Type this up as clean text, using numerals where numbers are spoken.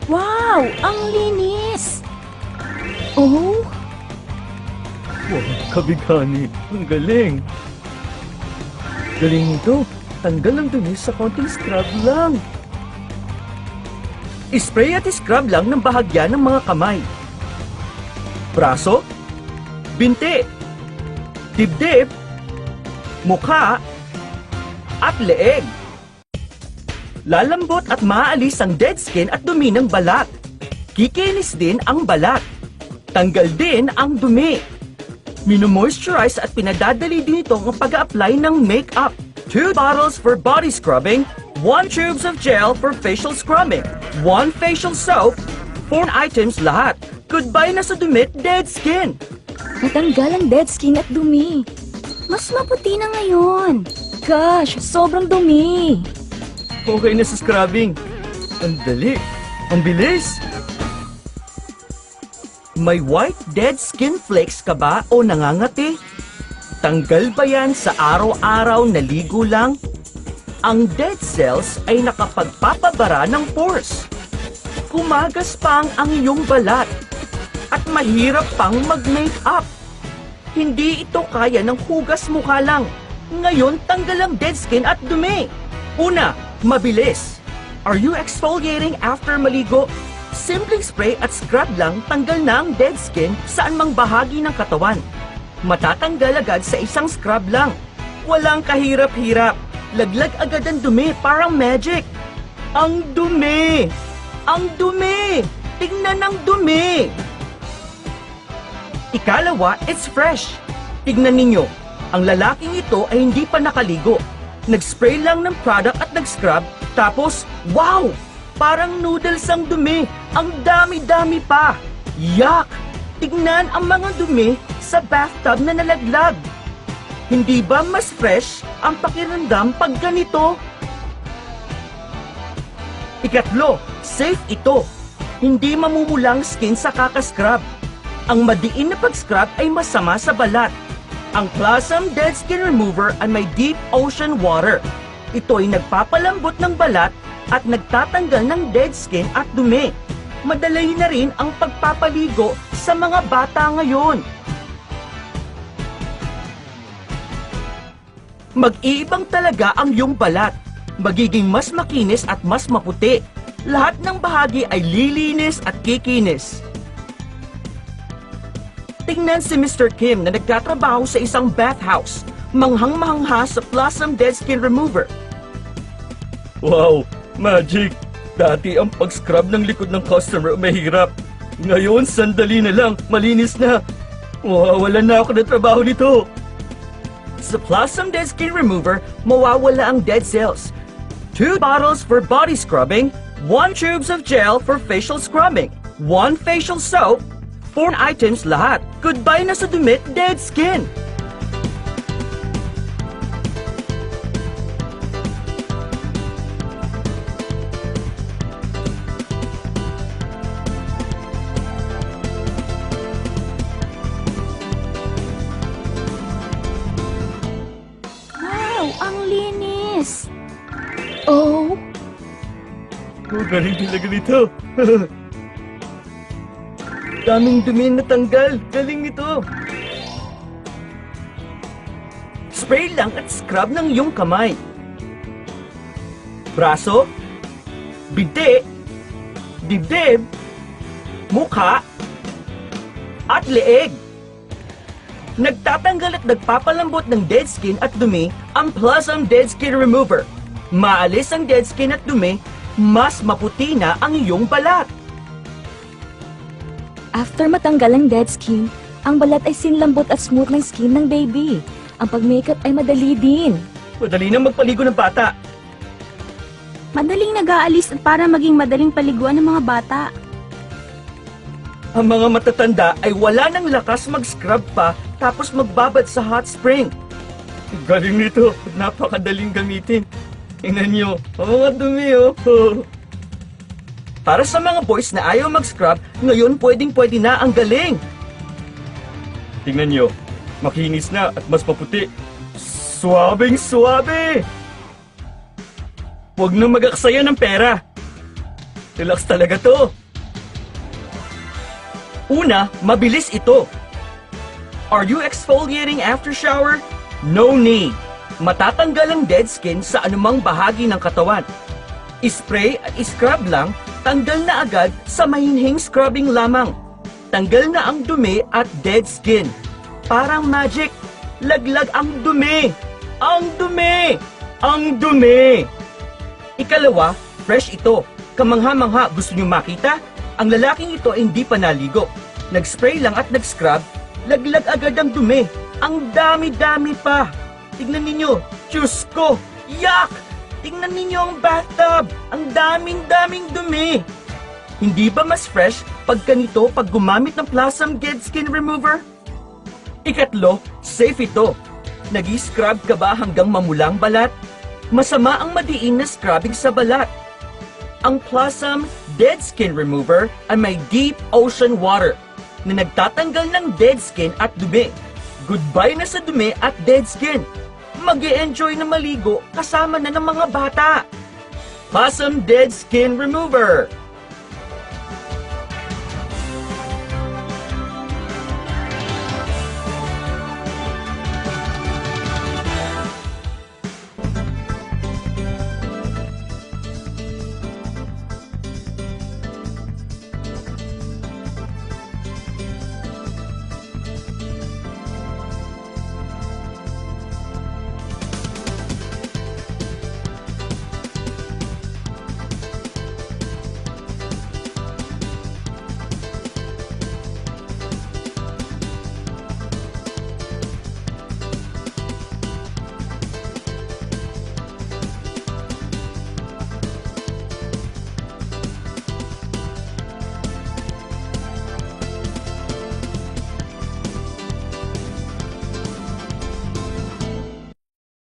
Wow! Ang linis! Oh? Wow, kabighani. Ang galing. Galing nito. Tanggal ang dumi sa konting scrub lang. Spray at scrub lang ng bahagya ng mga kamay. Braso, binti, dibdib, mukha, at leeg. Lalambot at maaalis ang dead skin at dumi ng balat. Kikinis din ang balat. Tanggal din ang dumi. Mino-moisturize at pinadadali din ito ang pag-a-apply ng makeup. 2 bottles for body scrubbing, 1 tubes of gel for facial scrubbing, 1 facial soap, 4 items lahat. Goodbye na sa dumit, dead skin. Natanggal ang dead skin at dumi. Mas maputi na ngayon. Gosh, sobrang dumi. Okay na sa scrubbing. Ang dali. Ang bilis. May white dead skin flakes ka ba o nangangati? Tanggal ba yan sa araw-araw na ligo lang? Ang dead cells ay nakapagpapabara ng pores. Kumagas pa ang iyong balat at mahirap pang mag-makeup. Hindi ito kaya ng hugas mukha lang. Ngayon, tanggal ang dead skin at dumi. Una, mabilis. Are you exfoliating after maligo? Simpleng spray at scrub lang, tanggal na ang dead skin saan mang bahagi ng katawan. Matatanggal agad sa isang scrub lang. Walang kahirap-hirap. Laglag agad ang dumi, parang magic. Ang dumi! Ang dumi! Tingnan ang dumi! Ikalawa, it's fresh. Tignan ninyo, ang lalaking ito ay hindi pa nakaligo. Nag-spray lang ng product at nag-scrub, tapos, wow! Parang noodles ang dumi. Ang dami-dami pa. Yuck! Tignan ang mga dumi sa bathtub na nalaglag. Hindi ba mas fresh ang pakiramdam pag ganito? Ikatlo, safe ito. Hindi mamumulang skin sa kakascrub. Ang madiin na pag-scrub ay masama sa balat. Ang Plasm Dead Skin Remover ay may deep ocean water. Ito ay nagpapalambot ng balat at nagtatanggal ng dead skin at dumi. Madali na rin ang pagpapaligo sa mga bata ngayon. Mag-iibang talaga ang iyong balat. Magiging mas makinis at mas maputi. Lahat ng bahagi ay lilinis at kikinis. Tingnan si Mr. Kim na nagtatrabaho sa isang bathhouse. Manghang-mahangha sa Plasm Dead Skin Remover. Wow! Magic! Dati ang pag-scrub ng likod ng customer mahirap. Ngayon, sandali na lang, malinis na. Wala na ako na trabaho nito. Sa Plasm Dead Skin Remover, mawawala ang dead cells. 2 bottles for body scrubbing, 1 tubes of gel for facial scrubbing, 1 facial soap, 4 items lahat. Goodbye na sa dumit, dead skin. Wow! Ang linis! Oh? Galing talaga nito. Daming dumi na tanggal. Galing nito. Spray lang at scrub ng iyong kamay. Braso, binti, dibdib, mukha, at leeg. Nagtatanggal at nagpapalambot ng dead skin at dumi ang Plasm Dead Skin Remover. Maalis ang dead skin at dumi, mas maputi na ang iyong balat. After matanggal ang dead skin, ang balat ay sinlambot at smooth ng skin ng baby. Ang pag-makeup ay madali din. Madali nang magpaligo ng bata. Madaling nag-aalis para maging madaling paliguan ng mga bata. Ang mga matatanda ay wala ng lakas mag-scrub pa tapos magbabad sa hot spring. Galing nito, napakadaling gamitin. Tingnan nyo, ang mga dumi oh. Para sa mga boys na ayaw mag-scrub, ngayon pwedeng-pwede na ang galing. Tingnan nyo, makinis na at mas maputi. Suwabing-suwabe! Huwag na mag-aksaya ng pera. Relax talaga to. Una, mabilis ito. Are you exfoliating after shower? No need. Matatanggal ang dead skin sa anumang bahagi ng katawan. Spray at scrub lang, tanggal na agad sa mahinhing scrubbing lamang. Tanggal na ang dumi at dead skin. Parang magic, laglag ang dumi. Ang dumi! Ang dumi! Ikalawa, fresh ito. Kamangha-mangha, gusto niyo makita? Ang lalaking ito ay hindi pa naligo. Nag-spray lang at nag-scrub, laglag agad ang dumi. Ang dami-dami pa. Tignan ninyo, Diyos ko, yak! Tingnan ninyo ang bathtub, ang daming-daming dumi. Hindi ba mas fresh pag ganito pag gumamit ng Plasm Dead Skin Remover? Ikatlo, safe ito. Nag-scrub ka ba hanggang mamulang balat? Masama ang madiin na scrubbing sa balat. Ang Plasm Dead Skin Remover ay may deep ocean water na nagtatanggal ng dead skin at dumi. Goodbye na sa dumi at dead skin. Mag-e-enjoy na maligo kasama na ng mga bata. Plasm Dead Skin Remover.